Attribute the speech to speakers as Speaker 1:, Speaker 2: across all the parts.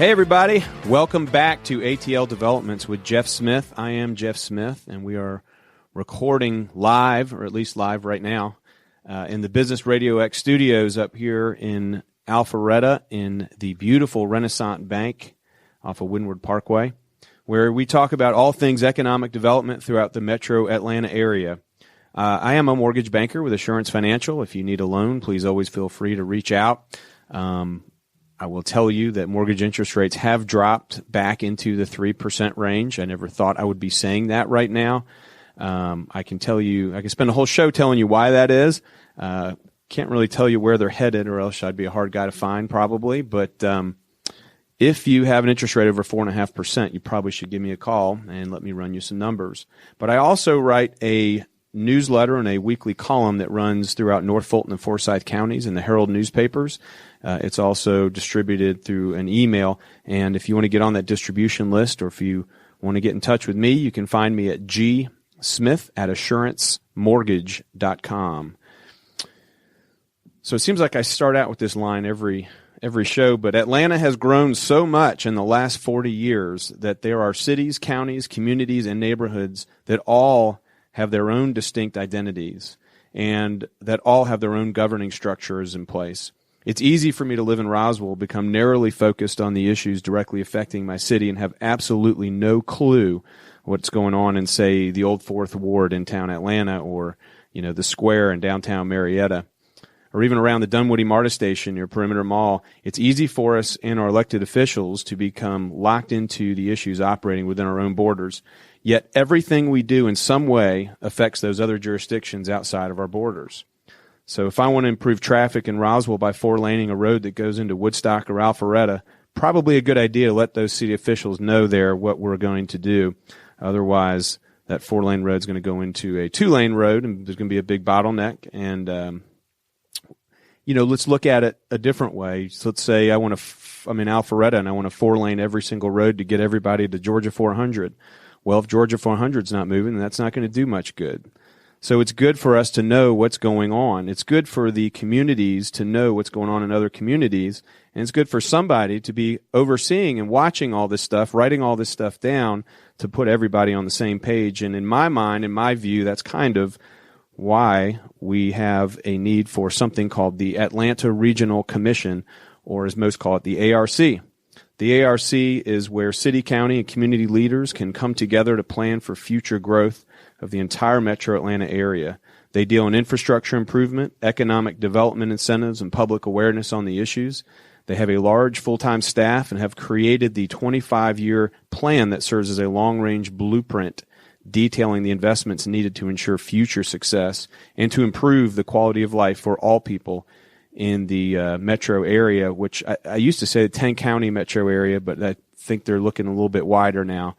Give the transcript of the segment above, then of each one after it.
Speaker 1: Hey, everybody. Welcome back to ATL Developments with Geoff Smith. I am Geoff Smith, and we are recording live, or at least live right now, in the Business Radio X studios up here in Alpharetta in the beautiful Renaissance Bank off of Windward Parkway, where we talk about all things economic development throughout the metro Atlanta area. I am a mortgage banker with Assurance Financial. If you need a loan, please always feel free to reach out. I will tell you that mortgage interest rates have dropped back into the 3% range. I never thought I would be saying that right now. I can tell you, I can spend a whole show telling you why that is. Can't really tell you where they're headed, or else I'd be a hard guy to find probably. But if you have an interest rate over 4.5%, you probably should give me a call and let me run you some numbers. But I also write a newsletter and a weekly column that runs throughout North Fulton and Forsyth counties in the Herald newspapers. It's also distributed through an email, and if you want to get on that distribution list, or if you want to get in touch with me, you can find me at gsmith@assurancemortgage.com. So it seems like I start out with this line every show, but Atlanta has grown so much in the last 40 years that there are cities, counties, communities, and neighborhoods that all have their own distinct identities and that all have their own governing structures in place. It's easy for me to live in Roswell, become narrowly focused on the issues directly affecting my city, and have absolutely no clue what's going on in, say, the Old Fourth Ward in town Atlanta, or, the Square in downtown Marietta, or even around the Dunwoody MARTA station near Perimeter Mall. It's easy for us and our elected officials to become locked into the issues operating within our own borders. Yet everything we do in some way affects those other jurisdictions outside of our borders. So if I want to improve traffic in Roswell by four-laning a road that goes into Woodstock or Alpharetta, probably a good idea to let those city officials know there what we're going to do. Otherwise, that four-lane road is going to go into a two-lane road, and there's going to be a big bottleneck. And, let's look at it a different way. So let's say I'm in Alpharetta, and I want to four-lane every single road to get everybody to Georgia 400. Well, if Georgia 400 is not moving, then that's not going to do much good. So it's good for us to know what's going on. It's good for the communities to know what's going on in other communities. And it's good for somebody to be overseeing and watching all this stuff, writing all this stuff down to put everybody on the same page. And in my mind, in my view, that's kind of why we have a need for something called the Atlanta Regional Commission, or as most call it, the ARC. The ARC is where city, county, and community leaders can come together to plan for future growth of the entire metro Atlanta area. They deal in infrastructure improvement, economic development incentives, and public awareness on the issues. They have a large full-time staff and have created the 25-year plan that serves as a long-range blueprint detailing the investments needed to ensure future success and to improve the quality of life for all people in the metro area, which I used to say the 10-county metro area, but I think they're looking a little bit wider now.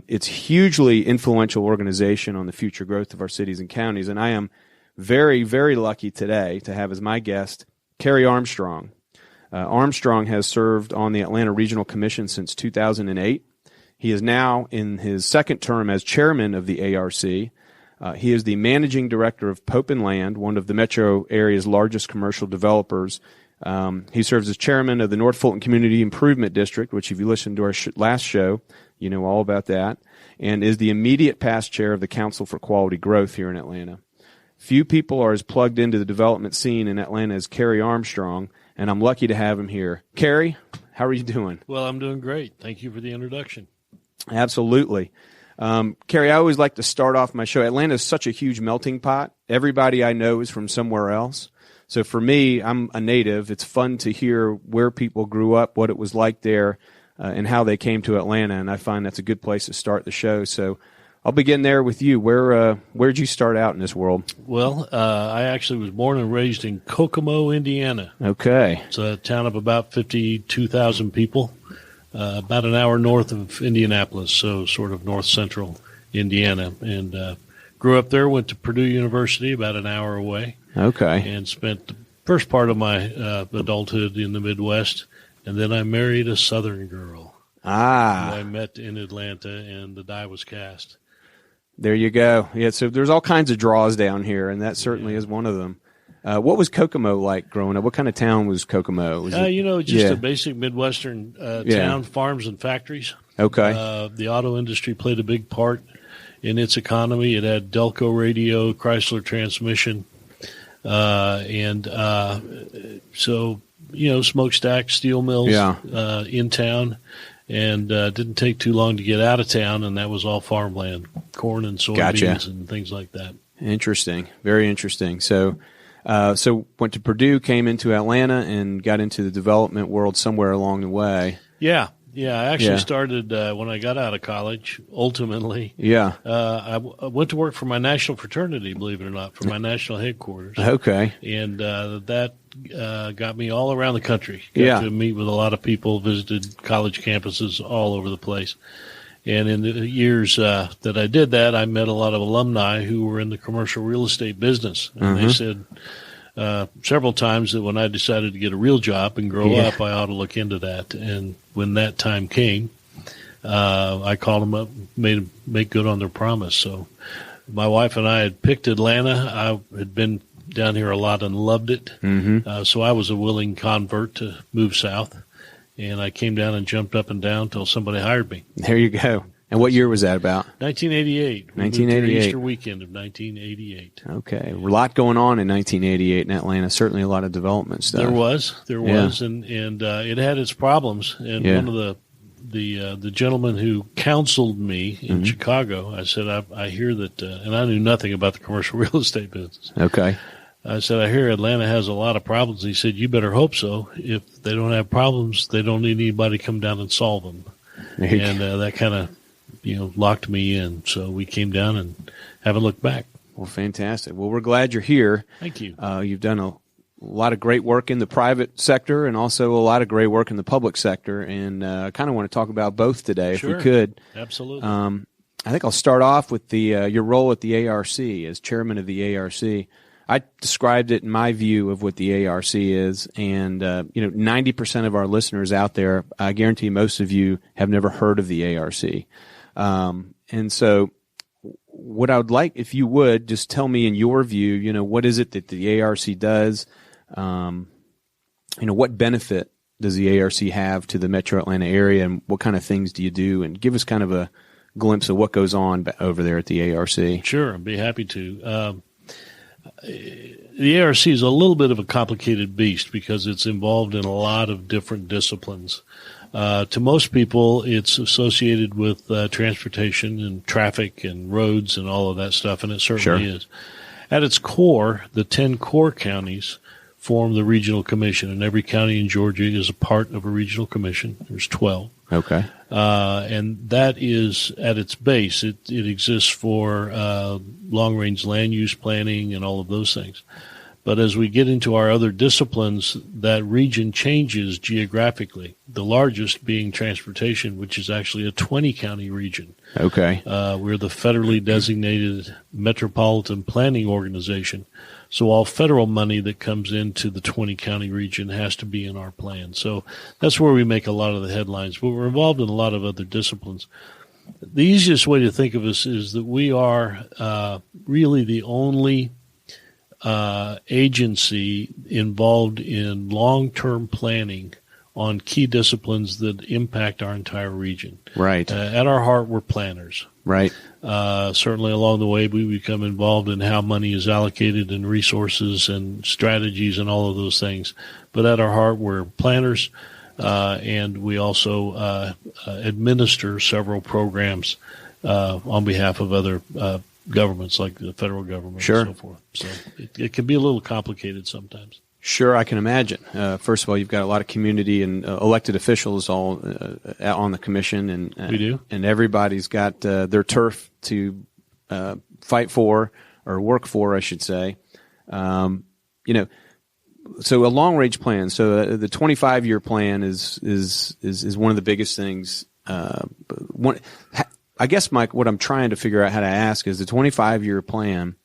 Speaker 1: It's hugely influential organization on the future growth of our cities and counties, and I am very, very lucky today to have as my guest Kerry Armstrong. Armstrong has served on the Atlanta Regional Commission since 2008. He is now in his second term as chairman of the ARC. He is the managing director of Pope & Land, one of the metro area's largest commercial developers. He serves as chairman of the North Fulton Community Improvement District, which if you listened to our last show, you know all about that, and is the immediate past chair of the Council for Quality Growth here in Atlanta. Few people are as plugged into the development scene in Atlanta as Kerry Armstrong, and I'm lucky to have him here. Kerry, how are you doing?
Speaker 2: Well, I'm doing great. Thank you for the introduction.
Speaker 1: Absolutely. Kerry, I always like to start off my show. Atlanta is such a huge melting pot. Everybody I know is from somewhere else. So for me, I'm a native. It's fun to hear where people grew up, what it was like there, and how they came to Atlanta, and I find that's a good place to start the show. So I'll begin there with you. Where'd you start out in this world?
Speaker 2: Well, I actually was born and raised in Kokomo, Indiana.
Speaker 1: Okay.
Speaker 2: It's a town of about 52,000 people, about an hour north of Indianapolis, so sort of north-central Indiana. And grew up there, went to Purdue University, about an hour away.
Speaker 1: Okay.
Speaker 2: And spent the first part of my adulthood in the Midwest. And then I married a Southern girl. Who I met in Atlanta, and the die was cast.
Speaker 1: There you go. Yeah, so there's all kinds of draws down here, and that certainly is one of them. What was Kokomo like growing up? What kind of town was Kokomo? Was it,
Speaker 2: just a basic Midwestern town, farms and factories.
Speaker 1: Okay.
Speaker 2: The auto industry played a big part in its economy. It had Delco radio, Chrysler transmission, so smokestacks, steel mills in town. And didn't take too long to get out of town, and that was all farmland, corn and soybeans and things like that.
Speaker 1: Interesting. Very interesting. So went to Purdue, came into Atlanta, and got into the development world somewhere along the way.
Speaker 2: Yeah. I actually started when I got out of college, ultimately.
Speaker 1: Yeah.
Speaker 2: I went to work for my national fraternity, believe it or not, for my national headquarters.
Speaker 1: Okay.
Speaker 2: And that got me all around the country. Got to meet with a lot of people, visited college campuses all over the place. And in the years that I did that, I met a lot of alumni who were in the commercial real estate business. And they said several times that when I decided to get a real job and grow up, I ought to look into that. And when that time came, I called them up, make good on their promise. So my wife and I had picked Atlanta. I had been down here a lot and loved it. So I was a willing convert to move south. And I came down and jumped up and down until somebody hired me.
Speaker 1: There you go. And what year was that about?
Speaker 2: 1988.
Speaker 1: 1988.
Speaker 2: Easter weekend of 1988.
Speaker 1: Okay. A lot going on in 1988 in Atlanta. Certainly a lot of development stuff.
Speaker 2: There was. And it had its problems. And one of the gentlemen who counseled me in Chicago, I said, I hear that, and I knew nothing about the commercial real estate business.
Speaker 1: Okay.
Speaker 2: I said, I hear Atlanta has a lot of problems. He said, you better hope so. If they don't have problems, they don't need anybody to come down and solve them. And that kind of, locked me in. So we came down and haven't looked back.
Speaker 1: Well, fantastic. Well, we're glad you're here.
Speaker 2: Thank you.
Speaker 1: You've done a lot of great work in the private sector and also a lot of great work in the public sector. And I kind of want to talk about both today, if we could.
Speaker 2: Absolutely.
Speaker 1: I think I'll start off with your role at the ARC as chairman of the ARC. I described it in my view of what the ARC is, and 90% of our listeners out there, I guarantee most of you have never heard of the ARC. And so what I would like, if you would, just tell me in your view, what is it that the ARC does? What benefit does the ARC have to the Metro Atlanta area, and what kind of things do you do? And give us kind of a glimpse of what goes on over there at the ARC.
Speaker 2: Sure, I'd be happy to. The ARC is a little bit of a complicated beast because it's involved in a lot of different disciplines. To most people, it's associated with transportation and traffic and roads and all of that stuff, and it certainly is. At its core, the 10 core counties form the regional commission, and every county in Georgia is a part of a regional commission. There's 12.
Speaker 1: Okay.
Speaker 2: And that is at its base. It exists for long-range land use planning and all of those things. But as we get into our other disciplines, that region changes geographically, the largest being transportation, which is actually a 20-county region.
Speaker 1: Okay.
Speaker 2: We're the federally designated metropolitan planning organization. So all federal money that comes into the 20-county region has to be in our plan. So that's where we make a lot of the headlines. But we're involved in a lot of other disciplines. The easiest way to think of us is that we are really the only agency involved in long-term planning on key disciplines that impact our entire region.
Speaker 1: Right.
Speaker 2: At our heart, we're planners.
Speaker 1: Right.
Speaker 2: Certainly along the way, we become involved in how money is allocated and resources and strategies and all of those things. But at our heart, we're planners, and we also administer several programs on behalf of other governments like the federal government and so forth. So it can be a little complicated sometimes.
Speaker 1: Sure, I can imagine. First of all, you've got a lot of community and elected officials all on the commission, and
Speaker 2: we do,
Speaker 1: and everybody's got their turf to fight for or work for, I should say. So a long range plan. So the 25-year plan is one of the biggest things. I guess, Mike, what I'm trying to figure out how to ask is the 25-year plan.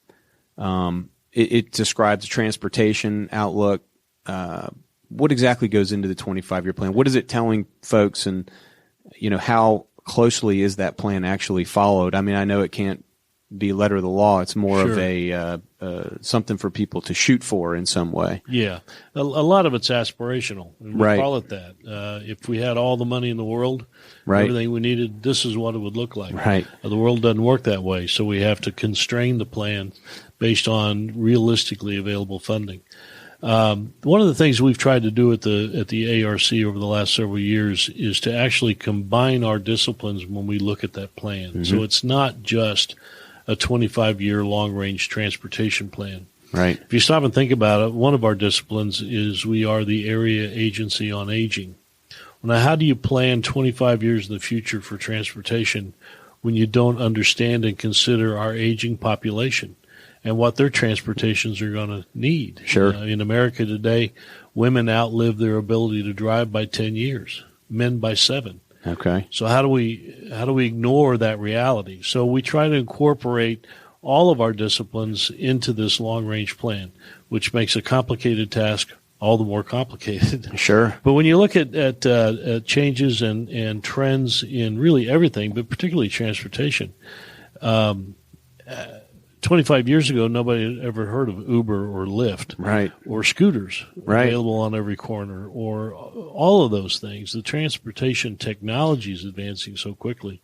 Speaker 1: It describes the transportation outlook. What exactly goes into the 25-year plan? What is it telling folks, and how closely is that plan actually followed? I mean, I know it can't be letter of the law. It's more
Speaker 2: Sure.
Speaker 1: of a something for people to shoot for in some way.
Speaker 2: Yeah. A lot of it's aspirational. And we
Speaker 1: Right.
Speaker 2: call it that. If we had all the money in the world,
Speaker 1: Right.
Speaker 2: everything we needed, this is what it would look like.
Speaker 1: Right.
Speaker 2: The world doesn't work that way, so we have to constrain the plan based on realistically available funding. One of the things we've tried to do at the ARC over the last several years is to actually combine our disciplines when we look at that plan.
Speaker 1: Mm-hmm.
Speaker 2: So it's not just a 25-year long-range transportation plan.
Speaker 1: Right.
Speaker 2: If you stop and think about it, one of our disciplines is we are the Area Agency on Aging. Now, how do you plan 25 years in the future for transportation when you don't understand and consider our aging population and what their transportations are going to need?
Speaker 1: Sure.
Speaker 2: In America today, women outlive their ability to drive by 10 years, men by 7.
Speaker 1: Okay.
Speaker 2: So how do we ignore that reality? So we try to incorporate all of our disciplines into this long-range plan, which makes a complicated task all the more complicated.
Speaker 1: Sure.
Speaker 2: But when you look at changes and trends in really everything, but particularly transportation, 25 years ago, nobody had ever heard of Uber or Lyft,
Speaker 1: Right.
Speaker 2: or scooters
Speaker 1: Right.
Speaker 2: available on every corner, or all of those things. The transportation technology is advancing so quickly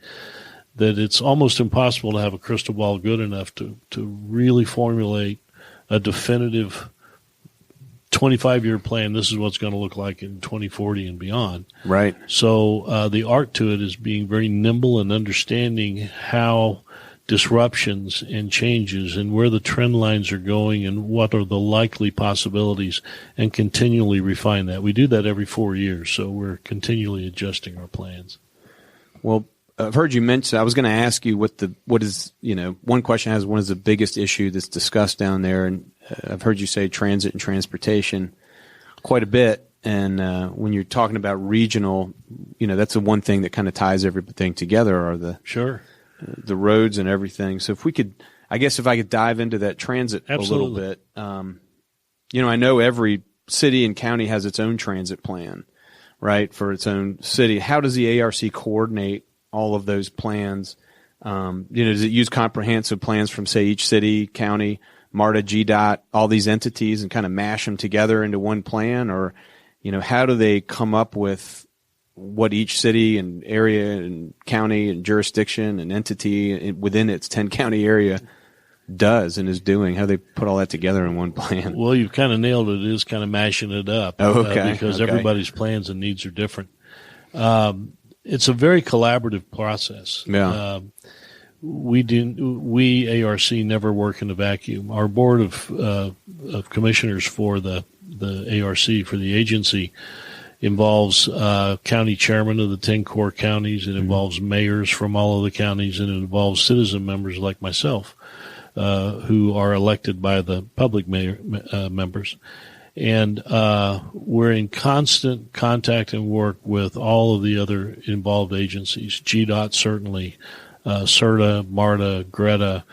Speaker 2: that it's almost impossible to have a crystal ball good enough to really formulate a definitive 25-year plan. This is what's going to look like in 2040 and beyond.
Speaker 1: Right.
Speaker 2: So the art to it is being very nimble and understanding how disruptions and changes and where the trend lines are going and what are the likely possibilities, and continually refine that. We do that every 4 years, so we're continually adjusting our plans.
Speaker 1: Well, I've heard you mention, I was going to ask you what is, one question has, what is the biggest issue that's discussed down there? And I've heard you say transit and transportation quite a bit. And when you're talking about regional, that's the one thing that kind of ties everything together are the roads and everything. So if I could dive into that transit
Speaker 2: Absolutely.
Speaker 1: a little bit, I know every city and county has its own transit plan, right, for its own city. How does the ARC coordinate all of those plans? Does it use comprehensive plans from, say, each city, county, MARTA, GDOT, all these entities, and kind of mash them together into one plan? Or, how do they come up with what each city and area and county and jurisdiction and entity within its 10-county area does and is doing? How do they put all that together in one plan?
Speaker 2: Well, you've kind of nailed it. It is kind of mashing it up.
Speaker 1: Oh, okay.
Speaker 2: Because everybody's plans and needs are different. It's a very collaborative process.
Speaker 1: Yeah.
Speaker 2: We ARC never work in a vacuum. Our board of commissioners for the ARC, for the agency, involves county chairmen of the 10 core counties. It involves mayors from all of the counties, and it involves citizen members like myself, who are elected by the public members. And we're in constant contact and work with all of the other involved agencies, GDOT certainly, CERTA, MARTA, GRETA,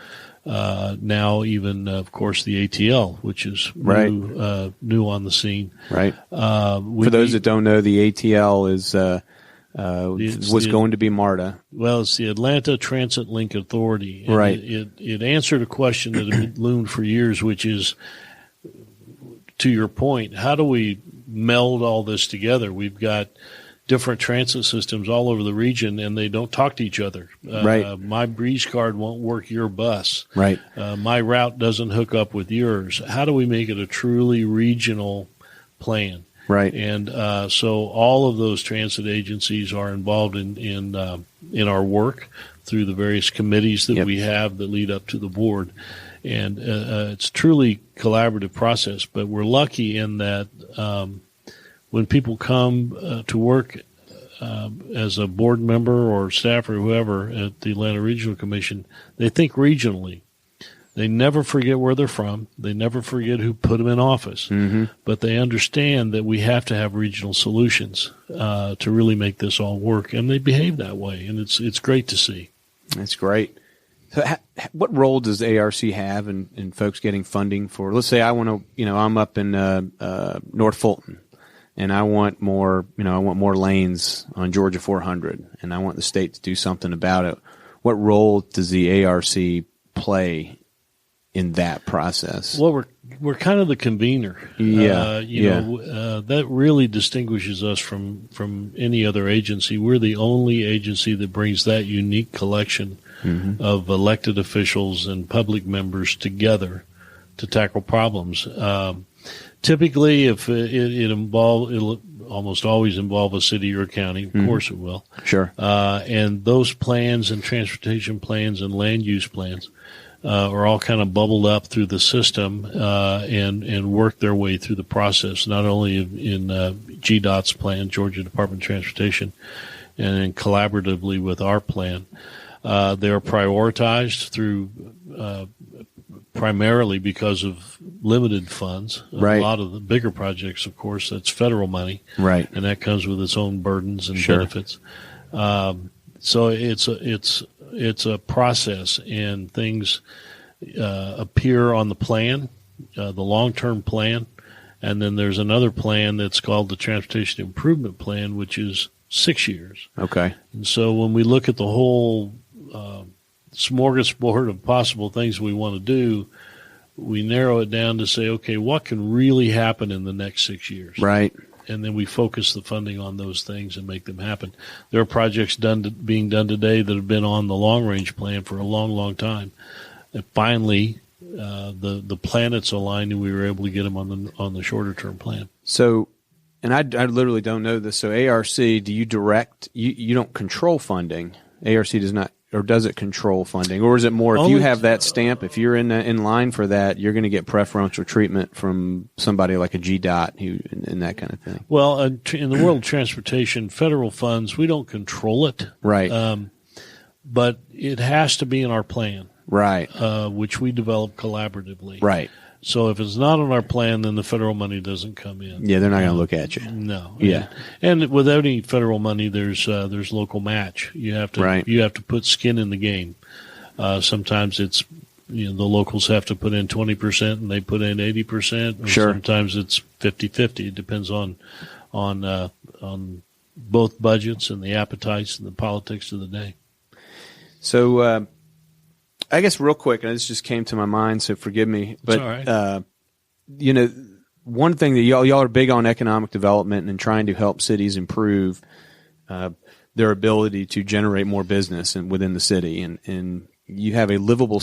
Speaker 2: now even, of course, the ATL, which is new on the scene. Right.
Speaker 1: For those that don't know, the ATL was going to be MARTA.
Speaker 2: Well, it's the Atlanta Transit Link Authority. And
Speaker 1: right.
Speaker 2: It answered a question that had loomed for years, which is, to your point, how do we meld all this together? We've got different transit systems all over the region, and they don't talk to each other.
Speaker 1: Right.
Speaker 2: My Breeze card won't work your bus.
Speaker 1: Right.
Speaker 2: My route doesn't hook up with yours. How do we make it a truly regional plan?
Speaker 1: Right.
Speaker 2: And so all of those transit agencies are involved in our work through the various committees that we have that lead up to the board. And it's truly collaborative process, but we're lucky in that when people come to work as a board member or staff or whoever at the Atlanta Regional Commission, they think regionally. They never forget where they're from. They never forget who put them in office. Mm-hmm. But they understand that we have to have regional solutions to really make this all work, and they behave that way, and it's great to see.
Speaker 1: That's great. So what role does ARC have in folks getting funding for, let's say I want to, I'm up in North Fulton and I want more lanes on Georgia 400 and I want the state to do something about it. What role does the ARC play in that process?
Speaker 2: Well, we're kind of the convener.
Speaker 1: Yeah,
Speaker 2: that really distinguishes us from any other agency. We're the only agency that brings that unique collection of elected officials and public members together to tackle problems. Typically, if it'll almost always involve a city or a county. Of course it will.
Speaker 1: Sure.
Speaker 2: And those plans and transportation plans and land use plans are all kind of bubbled up through the system and work their way through the process, not only in GDOT's plan, Georgia Department of Transportation, and collaboratively with our plan. They are prioritized through primarily because of limited funds.
Speaker 1: Right.
Speaker 2: A lot of the bigger projects, of course, that's federal money.
Speaker 1: Right.
Speaker 2: And that comes with its own burdens and
Speaker 1: Sure.
Speaker 2: benefits. So it's a process, and things appear on the plan, the long-term plan, and then there's another plan that's called the Transportation Improvement Plan, which is 6 years.
Speaker 1: Okay.
Speaker 2: And so when we look at the whole smorgasbord of possible things we want to do, we narrow it down to say, okay, what can really happen in the next 6 years?
Speaker 1: Right.
Speaker 2: And then we focus the funding on those things and make them happen. There are projects being done today that have been on the long-range plan for a long, long time. And finally, the planets aligned, and we were able to get them on the shorter-term plan.
Speaker 1: So, and I literally don't know this. So, ARC, do you direct? You don't control funding. ARC does not. Or does it control funding? Or is it more, if you have that stamp, if you're in line for that, you're going to get preferential treatment from somebody like a GDOT and that kind of thing?
Speaker 2: Well, in the world of transportation, federal funds, we don't control it.
Speaker 1: Right.
Speaker 2: But it has to be in our plan.
Speaker 1: Right.
Speaker 2: Which we develop collaboratively.
Speaker 1: Right.
Speaker 2: So if it's not on our plan, then the federal money doesn't come in.
Speaker 1: Yeah, they're not going to look at you.
Speaker 2: No.
Speaker 1: Yeah.
Speaker 2: And without any federal money, there's local match. You have to put skin in the game. Sometimes it's the locals have to put in 20% and they put in 80%. Or
Speaker 1: Sure.
Speaker 2: Sometimes it's 50-50. It depends on both budgets and the appetites and the politics of the day.
Speaker 1: So, I guess real quick, and this just came to my mind, so forgive me. But,
Speaker 2: all right.
Speaker 1: One thing that y'all are big on economic development and trying to help cities improve their ability to generate more business within the city. And you have a livable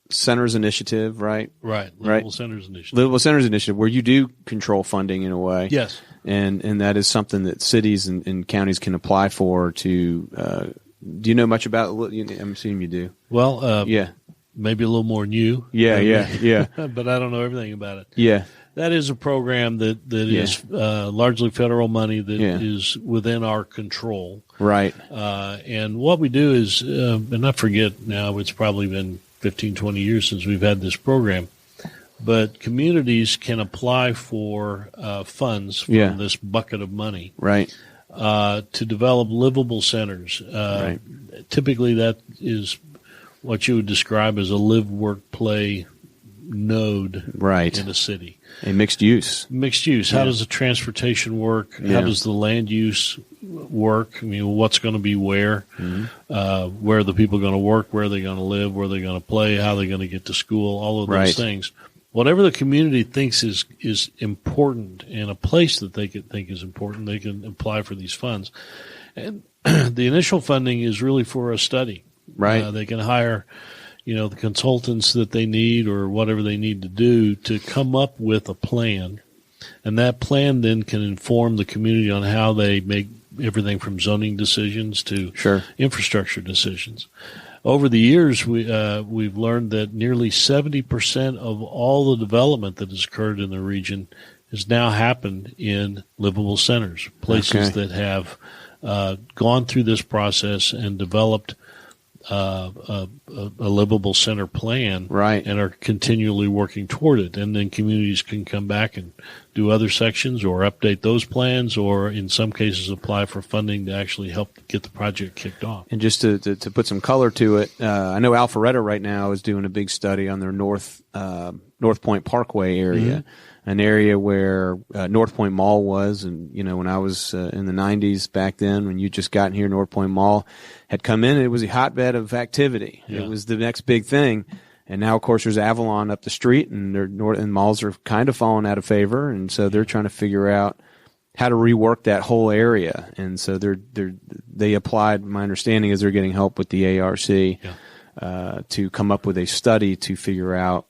Speaker 1: centers initiative, right?
Speaker 2: Right. Livable Centers Initiative.
Speaker 1: Livable Centers Initiative, where you do control funding in a way.
Speaker 2: Yes.
Speaker 1: And that is something that cities and counties can apply for to do you know much about it? I'm assuming you do.
Speaker 2: Well,
Speaker 1: yeah.
Speaker 2: Maybe a little more than you.
Speaker 1: Yeah.
Speaker 2: But I don't know everything about it.
Speaker 1: Yeah.
Speaker 2: That is a program that is largely federal money that is within our control.
Speaker 1: Right.
Speaker 2: And what we do is, and I forget now, it's probably been 15, 20 years since we've had this program, but communities can apply for funds from this bucket of money.
Speaker 1: Right.
Speaker 2: To develop livable centers.
Speaker 1: Right.
Speaker 2: Typically, that is what you would describe as a live, work, play node in a city.
Speaker 1: A mixed use.
Speaker 2: Mixed use. How does the transportation work? How does the land use work? I mean, what's going to be where? Mm-hmm. Where are the people going to work? Where are they going to live? Where are they going to play? How are they going to get to school? All of those things. Whatever the community thinks is important and a place that they could think is important, they can apply for these funds. And the initial funding is really for a study.
Speaker 1: Right.
Speaker 2: They can hire, the consultants that they need or whatever they need to do to come up with a plan. And that plan then can inform the community on how they make everything from zoning decisions to infrastructure decisions. Over the years, we've learned that nearly 70% of all the development that has occurred in the region has now happened in livable centers, places that have gone through this process and developed a livable center plan, and are continually working toward it. And then communities can come back and do other sections or update those plans, or in some cases apply for funding to actually help get the project kicked off.
Speaker 1: And just to put some color to it, I know Alpharetta right now is doing a big study on their north North Point Parkway area, an area where North Point Mall was. And, when I was in the 90s back then, when you just got here, North Point Mall had come in. It was a hotbed of activity. Yeah. It was the next big thing. And now, of course, there's Avalon up the street, and and malls are kind of falling out of favor. And so they're trying to figure out how to rework that whole area. And so they applied, my understanding is they're getting help with the ARC to come up with a study to figure out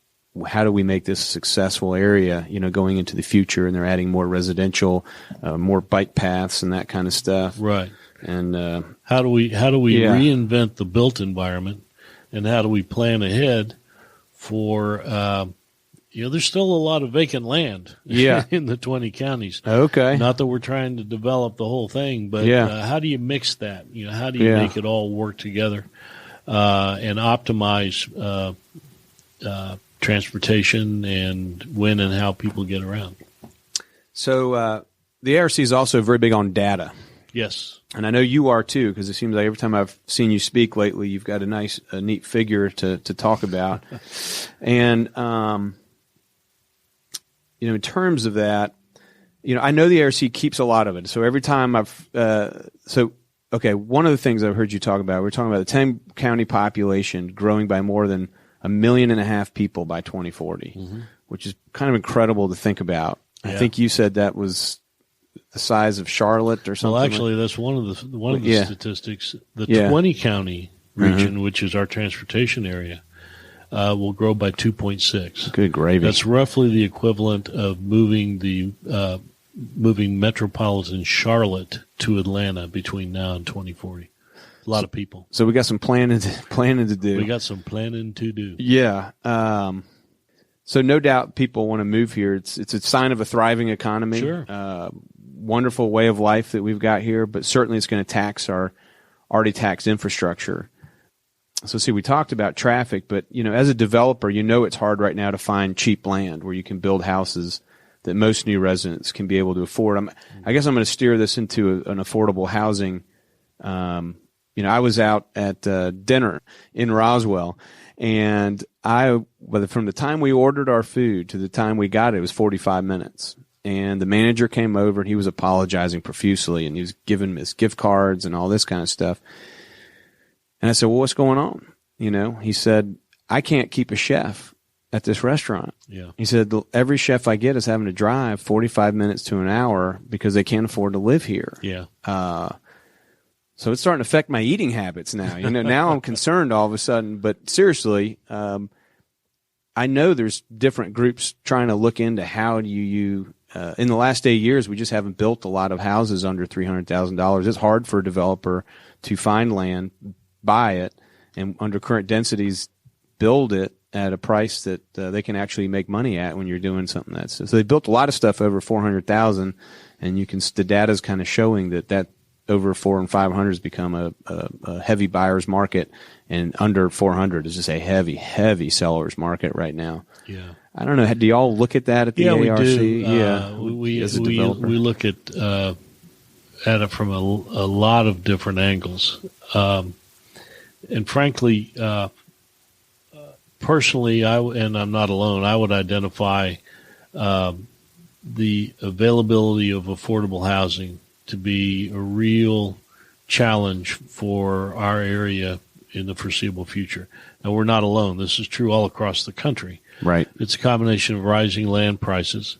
Speaker 1: how do we make this a successful area, going into the future. And they're adding more residential, more bike paths and that kind of stuff.
Speaker 2: Right.
Speaker 1: And
Speaker 2: how do we reinvent the built environment, and how do we plan ahead for there's still a lot of vacant land in the 20 counties.
Speaker 1: Okay.
Speaker 2: Not that we're trying to develop the whole thing, but how do you mix that? How do you make it all work together and optimize transportation and when and how people get around?
Speaker 1: So the ARC is also very big on data.
Speaker 2: Yes.
Speaker 1: And I know you are too, because it seems like every time I've seen you speak lately, you've got a neat figure to talk about. And, in terms of that, I know the ARC keeps a lot of it. So every time one of the things I've heard you talk about, we're talking about the 10-county population growing by more than 1.5 million people by 2040, which is kind of incredible to think about. Yeah. I think you said that was the size of Charlotte or something.
Speaker 2: Well, actually, that's one of the statistics. The 20-county region, which is our transportation area, will grow by 2.6.
Speaker 1: Good gravy.
Speaker 2: That's roughly the equivalent of moving metropolitan Charlotte to Atlanta between now and 2040. A lot of people.
Speaker 1: So we got some planning to do.
Speaker 2: We got some planning to do.
Speaker 1: Yeah. So no doubt people want to move here. It's a sign of a thriving economy.
Speaker 2: Sure.
Speaker 1: Wonderful way of life that we've got here, but certainly it's going to tax our already taxed infrastructure. So see, we talked about traffic, but as a developer, it's hard right now to find cheap land where you can build houses that most new residents can be able to afford. I guess I'm going to steer this into an affordable housing. I was out at dinner in Roswell, and from the time we ordered our food to the time we got it was 45 minutes. And the manager came over, and he was apologizing profusely, and he was giving his gift cards and all this kind of stuff. And I said, well, what's going on? He said, I can't keep a chef at this restaurant.
Speaker 2: Yeah.
Speaker 1: He said, every chef I get is having to drive 45 minutes to an hour because they can't afford to live here.
Speaker 2: Yeah.
Speaker 1: So it's starting to affect my eating habits now. Now I'm concerned all of a sudden. But seriously, I know there's different groups trying to look into how do you in the last 8 years, we just haven't built a lot of houses under $300,000. It's hard for a developer to find land, buy it, and under current densities, build it at a price that they can actually make money at when you're doing something that's so. They built a lot of stuff over 400,000, and the data's kind of showing that over 400 and 500 has become a heavy buyer's market, and under 400 is just a heavy seller's market right now.
Speaker 2: Yeah.
Speaker 1: I don't know. Do y'all look at that at the ARC?
Speaker 2: We do.
Speaker 1: Yeah,
Speaker 2: we look at it from a lot of different angles. And frankly, personally, and I'm not alone, I would identify the availability of affordable housing to be a real challenge for our area in the foreseeable future. Now, we're not alone. This is true all across the country.
Speaker 1: Right.
Speaker 2: It's a combination of rising land prices.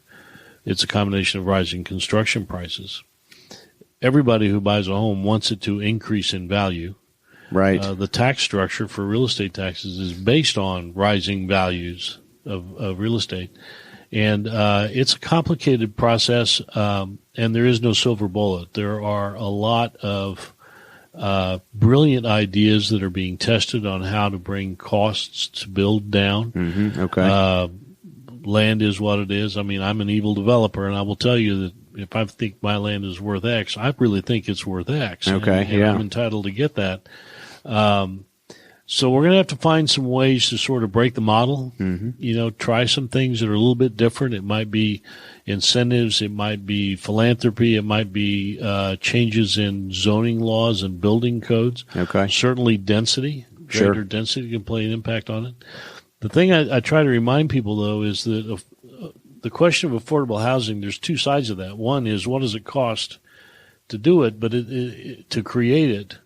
Speaker 2: It's a combination of rising construction prices. Everybody who buys a home wants it to increase in value.
Speaker 1: Right.
Speaker 2: The tax structure for real estate taxes is based on rising values of real estate. And it's a complicated process, and there is no silver bullet. There are a lot of brilliant ideas that are being tested on how to bring costs to build down.
Speaker 1: Mm-hmm. Okay.
Speaker 2: Land is what it is. I mean, I'm an evil developer, and I will tell you that if I think my land is worth X, I really think it's worth X.
Speaker 1: Okay.
Speaker 2: And I'm entitled to get that. So we're going to have to find some ways to sort of break the model, try some things that are a little bit different. It might be incentives. It might be philanthropy. It might be changes in zoning laws and building codes.
Speaker 1: Okay.
Speaker 2: Certainly density.
Speaker 1: Sure.
Speaker 2: Greater density can play an impact on it. The thing I try to remind people, though, is that the question of affordable housing, there's two sides of that. One is, what does it cost to do it, but to create it?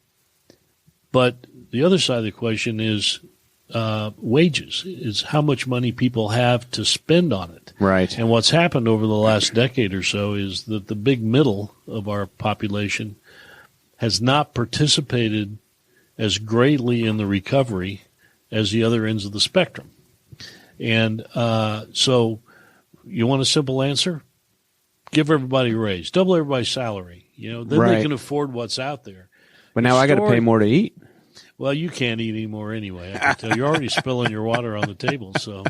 Speaker 2: But the other side of the question is wages, is how much money people have to spend on it.
Speaker 1: Right.
Speaker 2: And what's happened over the last decade or so is that the big middle of our population has not participated as greatly in the recovery as the other ends of the spectrum. And so you want a simple answer? Give everybody a raise. Double everybody's salary. Then they can afford what's out there.
Speaker 1: But now I got to pay more to eat.
Speaker 2: Well, you can't eat anymore anyway. I can tell you're already spilling your water on the table. So,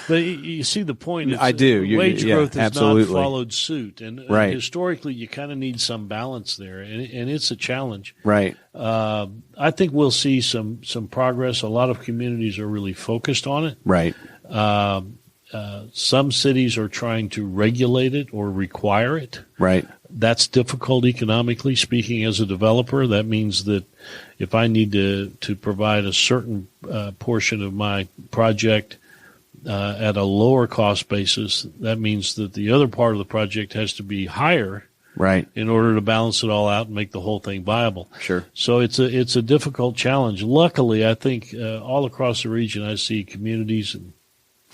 Speaker 2: but you see the point.
Speaker 1: I do.
Speaker 2: Wage growth has
Speaker 1: absolutely.
Speaker 2: not followed suit, and historically, you kind of need some balance there, and it's a challenge.
Speaker 1: Right.
Speaker 2: I think we'll see some progress. A lot of communities are really focused on it.
Speaker 1: Right.
Speaker 2: Some cities are trying to regulate it or require it.
Speaker 1: Right.
Speaker 2: That's difficult economically. Speaking as a developer, that means that if I need to provide a certain portion of my project at a lower cost basis, that means that the other part of the project has to be higher,
Speaker 1: right,
Speaker 2: in order to balance it all out and make the whole thing viable.
Speaker 1: Sure.
Speaker 2: So it's a difficult challenge. Luckily, I think all across the region, I see communities and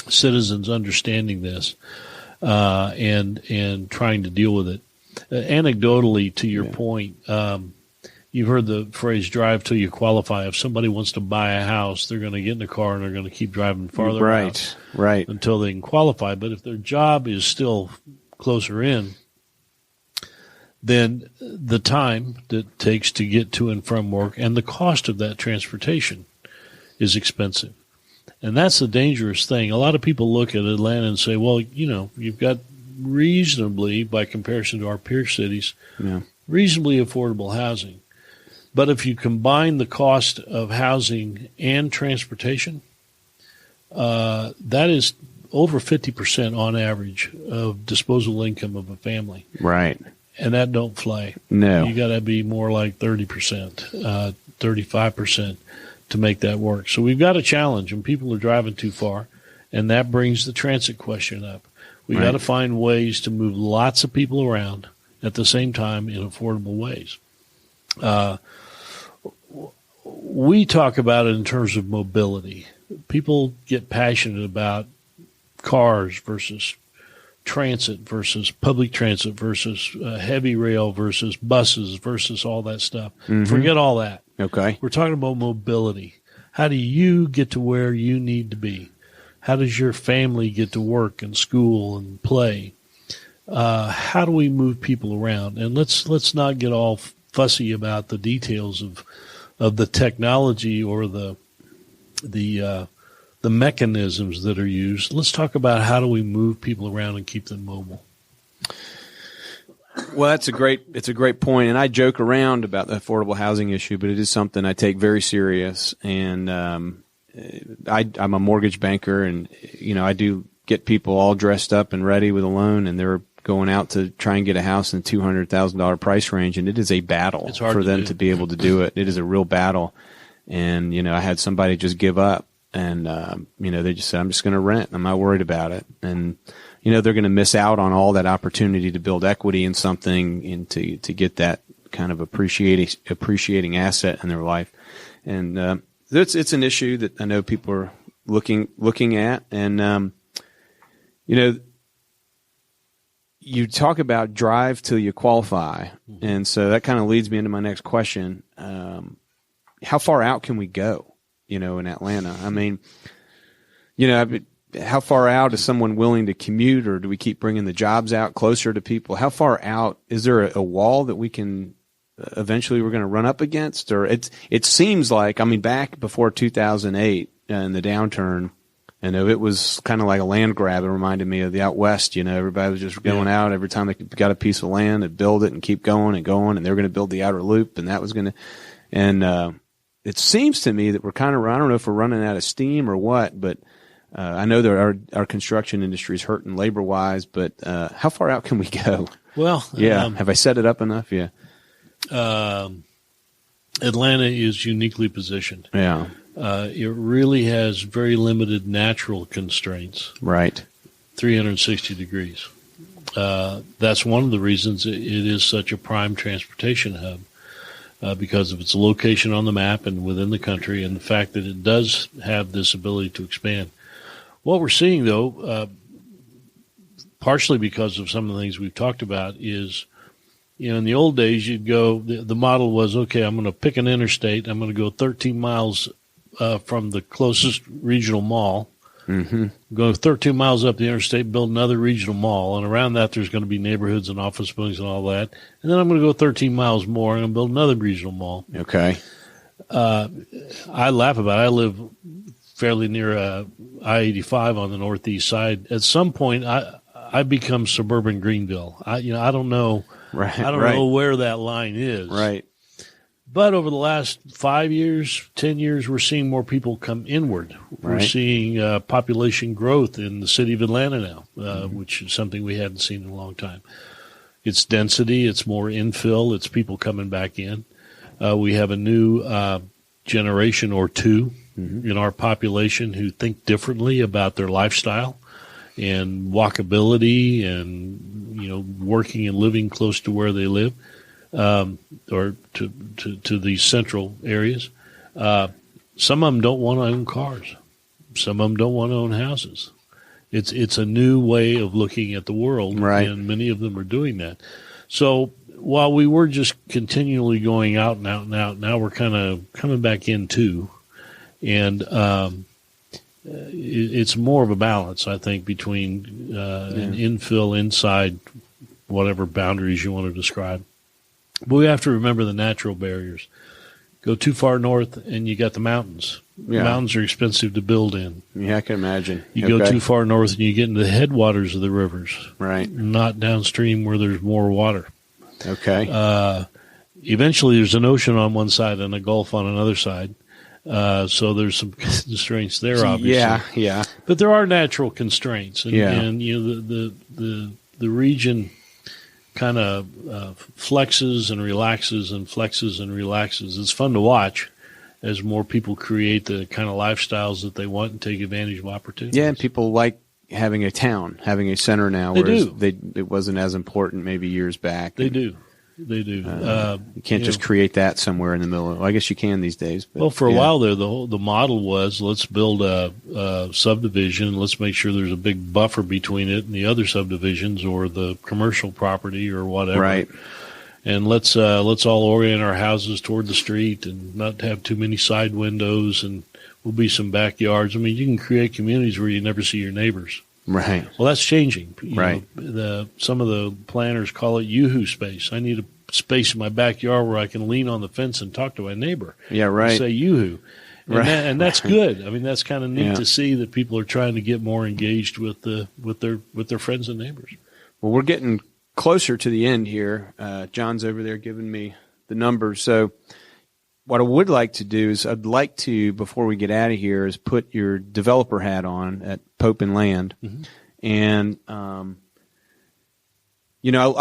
Speaker 2: citizens understanding this and trying to deal with it. Anecdotally, to your point, you've heard the phrase "drive till you qualify." If somebody wants to buy a house, they're going to get in the car and they're going to keep driving farther out until they can qualify. But if their job is still closer in, then the time that it takes to get to and from work and the cost of that transportation is expensive. And that's the dangerous thing. A lot of people look at Atlanta and say, well, you've got reasonably, by comparison to our peer cities, reasonably affordable housing. But if you combine the cost of housing and transportation, that is over 50% on average of disposable income of a family.
Speaker 1: Right.
Speaker 2: And that don't fly.
Speaker 1: No.
Speaker 2: You got to be more like 30%, 35% to make that work. So we've got a challenge, and people are driving too far, and that brings the transit question up. We've got to find ways to move lots of people around at the same time in affordable ways. We talk about it in terms of mobility. People get passionate about cars versus transit versus public transit versus heavy rail versus buses versus all that stuff. Mm-hmm. Forget all that.
Speaker 1: Okay.
Speaker 2: We're talking about mobility. How do you get to where you need to be? How does your family get to work and school and play? How do we move people around? And let's not get all fussy about the details of the technology or the mechanisms that are used. Let's talk about how do we move people around and keep them mobile.
Speaker 1: Well, it's a great point, and I joke around about the affordable housing issue, but it is something I take very serious. And I'm a mortgage banker, and I do get people all dressed up and ready with a loan, and they're going out to try and get a house in the $200,000 price range, and it is a battle for them to be able to do it. It is a real battle, and I had somebody just give up, and they just said, "I'm just going to rent. I'm not worried about it," and they're going to miss out on all that opportunity to build equity in something and to get that kind of appreciating asset in their life. And it's an issue that I know people are looking at. And you talk about drive till you qualify, and so that kind of leads me into my next question. How far out can we go? In Atlanta. I mean, how far out is someone willing to commute, or do we keep bringing the jobs out closer to people? How far out is there a wall that we can eventually we're going to run up against? Or it seems like, back before 2008 and the downturn, it was kind of like a land grab. It reminded me of the out west. Everybody was just going out every time they got a piece of land and build it and keep going, and they're going to build the outer loop, and that was going to, and it seems to me that we're kind of, I don't know if we're running out of steam or what, but I know that our construction industry is hurting labor-wise, but how far out can we go?
Speaker 2: Well,
Speaker 1: have I set it up enough? Yeah.
Speaker 2: Atlanta is uniquely positioned.
Speaker 1: Yeah.
Speaker 2: It really has very limited natural constraints.
Speaker 1: Right.
Speaker 2: 360 degrees. That's one of the reasons it is such a prime transportation hub, because of its location on the map and within the country, and the fact that it does have this ability to expand. What we're seeing, though, partially because of some of the things we've talked about, is, in the old days, you'd go, the model was, okay, I'm going to pick an interstate, I'm going to go 13 miles from the closest regional mall, go 13 miles up the interstate, build another regional mall, and around that there's going to be neighborhoods and office buildings and all that, and then I'm going to go 13 miles more and I'm going to build another regional mall.
Speaker 1: Okay.
Speaker 2: I laugh about it. I live fairly near I-85 on the northeast side. At some point, I become suburban Greenville. I don't know.
Speaker 1: Right.
Speaker 2: I don't know where that line is.
Speaker 1: Right.
Speaker 2: But over the last 5 years, 10 years, we're seeing more people come inward. We're seeing population growth in the city of Atlanta now, which is something we hadn't seen in a long time. It's density. It's more infill. It's people coming back in. We have a new generation or two in our population who think differently about their lifestyle and walkability and, working and living close to where they live, or to these central areas. Some of them don't want to own cars. Some of them don't want to own houses. It's a new way of looking at the world, and many of them are doing that. So while we were just continually going out and out and out, now we're kind of coming back in too. And it's more of a balance, I think, between an infill inside whatever boundaries you want to describe. But we have to remember the natural barriers. Go too far north and you got the mountains. Yeah. Mountains are expensive to build in.
Speaker 1: Yeah, I can imagine.
Speaker 2: You go too far north and you get into the headwaters of the rivers.
Speaker 1: Right.
Speaker 2: Not downstream where there's more water.
Speaker 1: Okay.
Speaker 2: Eventually there's an ocean on one side and a gulf on another side. So there's some constraints there, obviously.
Speaker 1: Yeah.
Speaker 2: But there are natural constraints. And the region kind of flexes and relaxes and flexes and relaxes. It's fun to watch as more people create the kind of lifestyles that they want and take advantage of opportunities.
Speaker 1: Yeah, and people like having a town, having a center now, whereas it wasn't as important maybe years back.
Speaker 2: They do.
Speaker 1: You can't just create that somewhere in the middle. Well, I guess you can these days. But,
Speaker 2: well, for a while there, the model was, let's build a subdivision. Let's make sure there's a big buffer between it and the other subdivisions or the commercial property or whatever.
Speaker 1: Right.
Speaker 2: And let's all orient our houses toward the street and not have too many side windows, and will be some backyards. I mean, you can create communities where you never see your neighbors.
Speaker 1: Right.
Speaker 2: Well, that's changing.
Speaker 1: Right.
Speaker 2: Some of the planners call it yoo-hoo space. I need a space in my backyard where I can lean on the fence and talk to my neighbor.
Speaker 1: Yeah, right.
Speaker 2: And say yoo-hoo. And that's good. I mean, that's kind of neat
Speaker 1: Yeah.
Speaker 2: to see that people are trying to get more engaged with their friends and neighbors.
Speaker 1: Well, we're getting closer to the end here. John's over there giving me the numbers. So what I would like to do is I'd like to, before we get out of here, is put your developer hat on at Pope and Land. Mm-hmm. And, I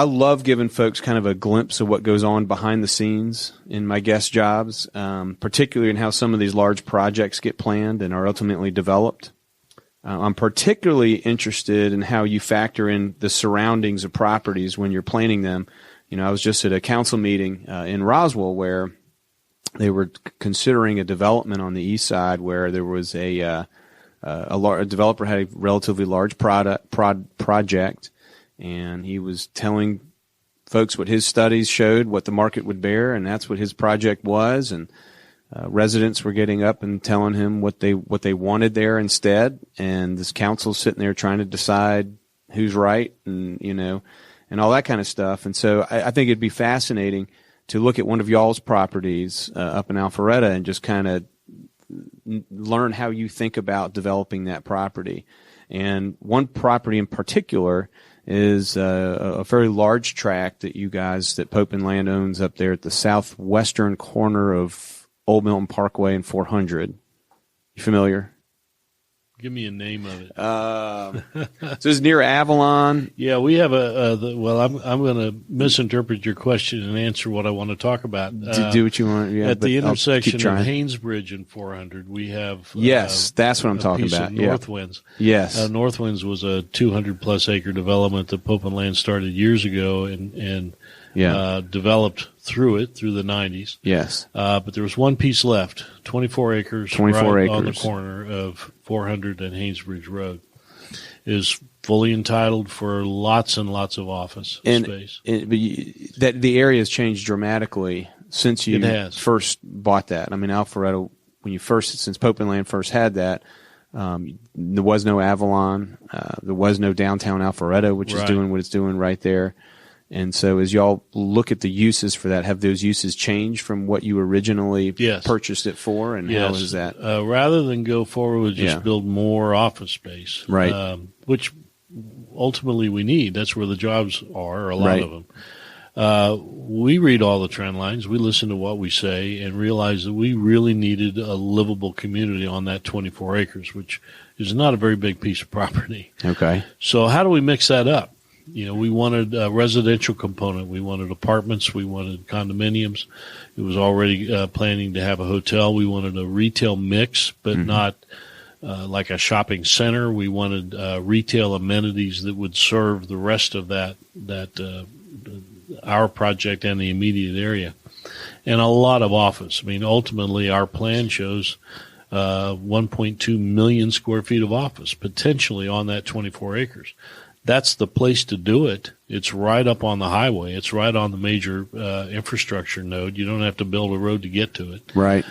Speaker 1: love giving folks kind of a glimpse of what goes on behind the scenes in my guest jobs, particularly in how some of these large projects get planned and are ultimately developed. I'm particularly interested in how you factor in the surroundings of properties when you're planning them. I was just at a council meeting in Roswell where they were considering a development on the east side where there was a developer had a relatively large project, and he was telling folks what his studies showed, what the market would bear, and that's what his project was. And residents were getting up and telling him what they wanted there instead. And this council's sitting there trying to decide who's right, and and all that kind of stuff. And so I think it'd be fascinating to look at one of y'all's properties up in Alpharetta and just kind of learn how you think about developing that property. And one property in particular is a very large tract that Pope and Land owns up there at the southwestern corner of Old Milton Parkway and 400. You familiar?
Speaker 2: Give me a name of it.
Speaker 1: So it's near Avalon.
Speaker 2: Yeah, we have well, I'm going to misinterpret your question and answer what I want to talk about.
Speaker 1: Do what you want. Yeah,
Speaker 2: at the intersection of
Speaker 1: trying.
Speaker 2: Haynesbridge and 400, we have
Speaker 1: yes, that's what I'm talking about.
Speaker 2: Northwinds.
Speaker 1: Yes,
Speaker 2: Northwinds was a 200-plus acre development that Pope and Land started years ago and developed through the 90s.
Speaker 1: Yes.
Speaker 2: But there was one piece left, 24 acres,
Speaker 1: 24 acres
Speaker 2: on the corner of 400 and Haynesbridge Road. It is fully entitled for lots and lots of office space.
Speaker 1: That the area has changed dramatically since you first bought that. I mean, Alpharetta, since Pope and Land first had that, there was no Avalon. There was no downtown Alpharetta, which is doing what it's doing right there. And so as y'all look at the uses for that, have those uses changed from what you originally purchased it for? And how is that?
Speaker 2: Rather than go forward with just build more office space, which ultimately we need. That's where the jobs are, a lot of them. We read all the trend lines. We listen to what we say and realize that we really needed a livable community on that 24 acres, which is not a very big piece of property.
Speaker 1: Okay.
Speaker 2: So how do we mix that up? We wanted a residential component. We wanted apartments. We wanted condominiums. It was already planning to have a hotel. We wanted a retail mix, but not like a shopping center. We wanted retail amenities that would serve the rest of that our project and the immediate area, and a lot of office. I mean, ultimately, our plan shows 1.2 million square feet of office potentially on that 24 acres. That's the place to do it. It's right up on the highway. It's right on the major infrastructure node. You don't have to build a road to get to it. Right.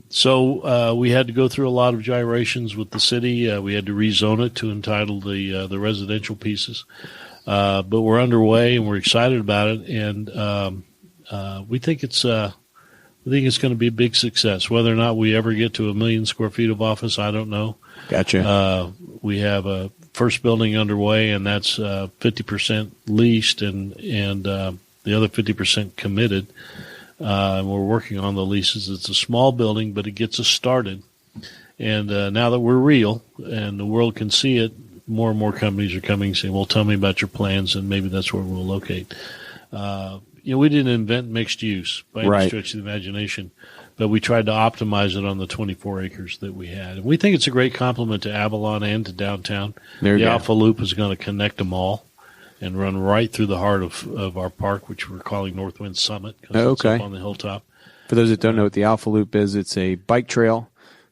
Speaker 2: So we had to go through a lot of gyrations with the city. We had to rezone it to entitle the residential pieces. But we're underway and we're excited about it. And we think it's going to be a big success. Whether or not we ever get to 1 million square feet of office, I don't know. Gotcha. We have a first building underway, and that's 50% leased and the other 50% committed. And we're working on the leases. It's a small building, but it gets us started. And now that we're real and the world can see it, more and more companies are coming saying, well, tell me about your plans, and maybe that's where we'll locate. We didn't invent mixed use by any stretch of the imagination, but we tried to optimize it on the 24 acres that we had. And we think it's a great complement to Avalon and to downtown. The Alpha Loop is going to connect them all and run right through the heart of our park, which we're calling Northwind Summit because it's up on the hilltop.
Speaker 1: For those that don't know what the Alpha Loop is, it's a bike trail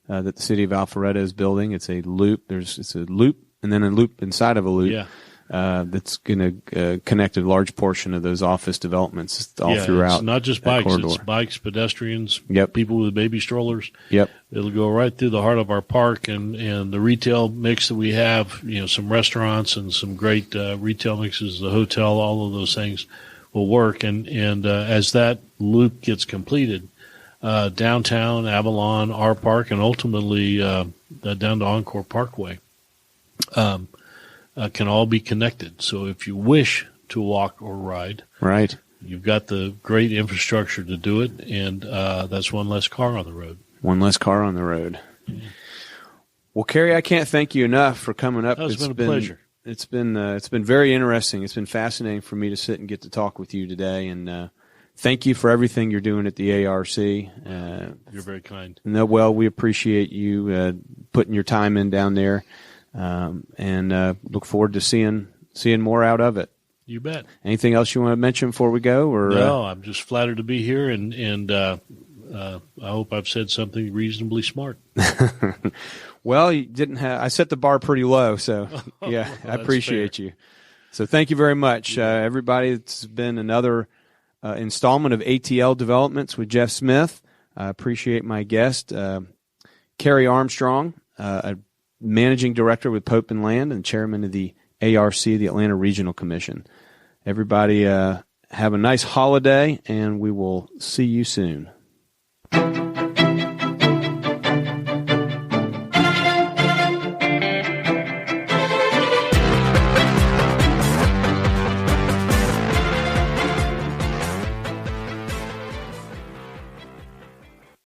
Speaker 1: that the city of Alpharetta is building. It's a loop. It's a loop and then a loop inside of a loop. Yeah. That's going to connect a large portion of those office developments all throughout.
Speaker 2: It's not just bikes; it's bikes, pedestrians, people with baby strollers. Yep, it'll go right through the heart of our park, and the retail mix that we have. Some restaurants and some great retail mixes. The hotel, all of those things will work. And as that loop gets completed, downtown Avalon, our park, and ultimately down to Encore Parkway. Can all be connected. So if you wish to walk or ride, you've got the great infrastructure to do it, and that's one less car on the road.
Speaker 1: One less car on the road. Yeah. Well, Kerry, I can't thank you enough for coming up.
Speaker 2: It's been a pleasure.
Speaker 1: It's been very interesting. It's been fascinating for me to sit and get to talk with you today, and thank you for everything you're doing at the ARC.
Speaker 2: You're very kind.
Speaker 1: No, well, we appreciate you putting your time in down there. And look forward to seeing more out of it.
Speaker 2: You bet.
Speaker 1: Anything else you want to mention before we go? Or
Speaker 2: no, I'm just flattered to be here, and I hope I've said something reasonably smart.
Speaker 1: Well, you didn't have. I set the bar pretty low, so yeah, I appreciate you. So thank you very much, everybody. It's been another installment of ATL Developments with Geoff Smith. I appreciate my guest, Kerry Armstrong, a Managing Director with Pope and Land and Chairman of the ARC, the Atlanta Regional Commission. Everybody have a nice holiday, and we will see you soon.